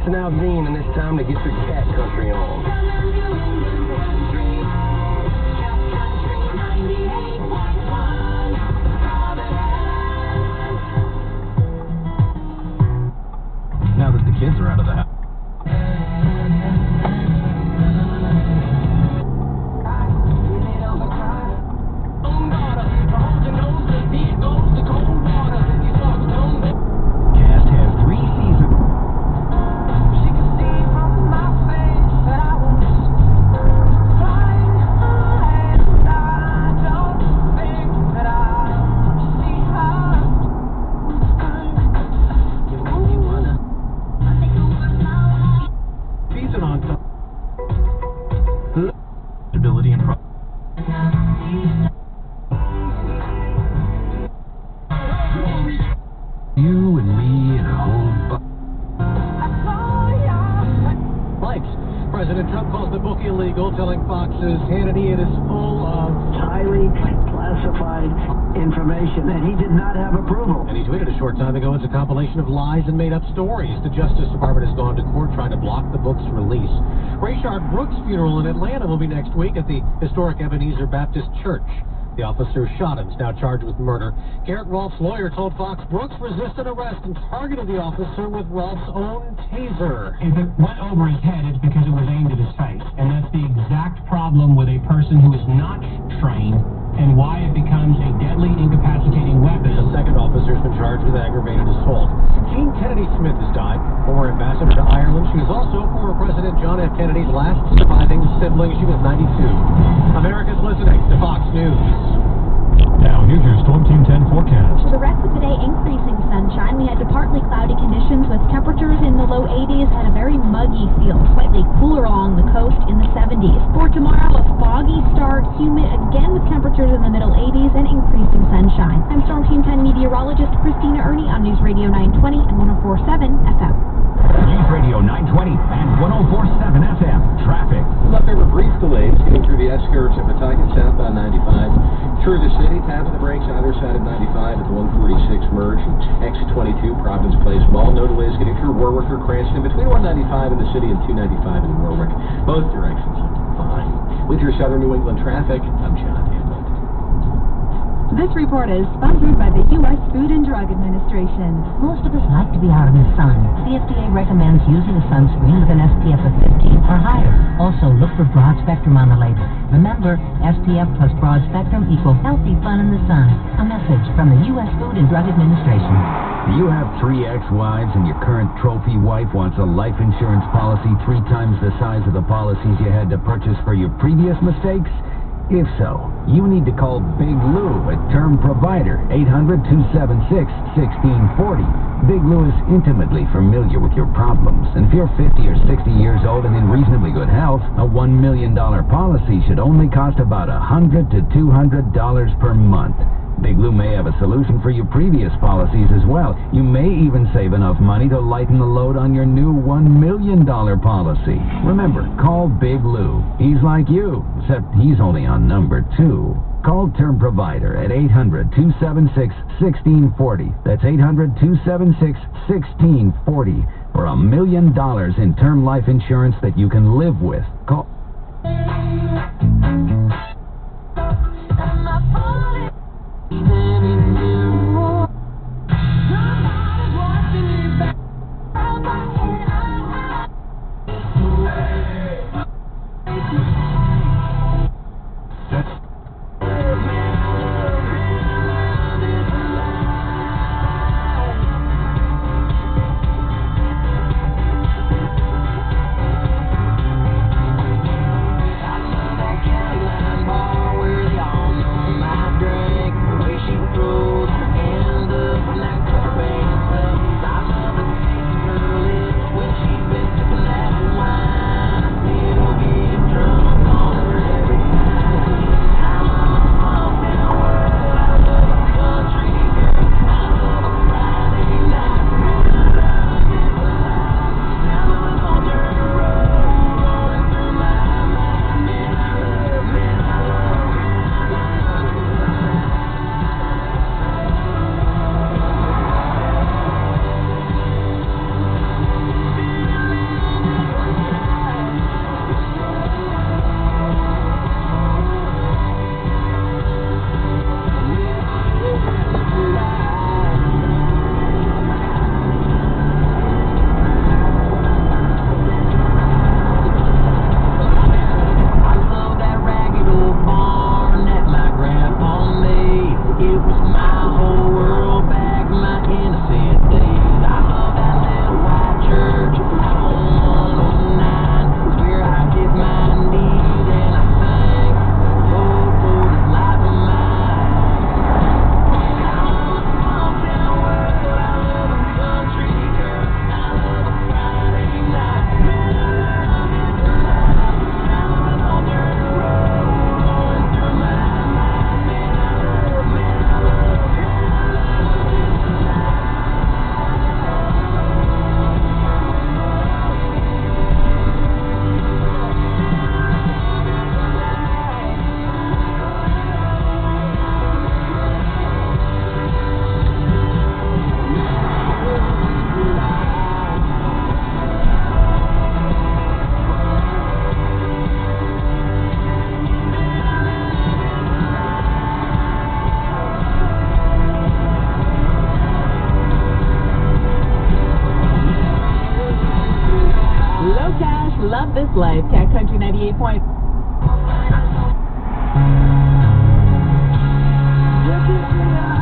It's now Dean, and it's time to get your cat country on. Now that the kids are out of the house. Cast has 3 seasons. Season on top. Stability and you and me and a whole Likes. President Trump calls the book illegal, telling Fox's Hannity it is full of highly classified information, and he did not have approval. And he tweeted a short time ago, it's a compilation of lies and made-up stories. The Justice Department has gone to court trying to block the book's release. Rayshard Brooks' funeral in Atlanta will be next week at the historic Ebenezer Baptist Church. The officer shot him, is now charged with murder. Garrett Rolfe's lawyer told Fox Brooks resisted arrest and targeted the officer with Rolfe's own taser. If it went over his head, it's because it was aimed at his face. And that's the exact problem with a person who is not trained, and why it becomes a deadly, incapacitating weapon. The second officer has been charged with aggravated assault. Jean Kennedy Smith has died, former ambassador to Ireland. She was also former President John F. Kennedy's last surviving sibling. She was 92. America's listening to Fox News. Now, here's your Storm Team 10 forecast. For the rest of the day, increasing sunshine. We had partly cloudy conditions with temperatures in the low 80s and a very muggy feel, slightly cooler along the coast in the 70s. For tomorrow, a foggy start, humid again with temperatures in the middle 80s and increasing sunshine. I'm Storm Team 10 meteorologist Christina Ernie on News Radio 920 and 104.7 FM. News Radio 920 and 104.7 FM. Traffic. Leftover brief delays getting through the outskirts of Pawtucket, southbound 95. Through the city, tapping the brakes either side of 95 at the 146 merge. Exit 22, Providence Place Mall. No delays getting through Warwick or Cranston between 195 in the city and 295 in Warwick. Both directions looking fine. With your southern New England traffic, I'm John Hamlet. This report is sponsored by the U.S. Food and Drug Administration. Most of us like to be out in the sun. The FDA recommends using a sunscreen with an SPF of 15 or higher. Also, look for broad spectrum on the label. Remember, SPF plus broad spectrum equal healthy fun in the sun. A message from the U.S. Food and Drug Administration. Do you have 3 ex-wives and your current trophy wife wants a life insurance policy 3 times the size of the policies you had to purchase for your previous mistakes? If so, you need to call Big Lou at Term Provider, 800-276-1640. Big Lou is intimately familiar with your problems, and if you're 50 or 60 years old and in reasonably good health, a $1 million policy should only cost about $100 to $200 per month. Big Lou may have a solution for your previous policies as well. You may even save enough money to lighten the load on your new $1 million policy. Remember, call Big Lou. He's like you, except he's only on number 2. Call Term Provider at 800-276-1640. That's 800-276-1640 for $1 million in term life insurance that you can live with. Call... Joe Cash, Love This Life, Cat Country 98. Look at me.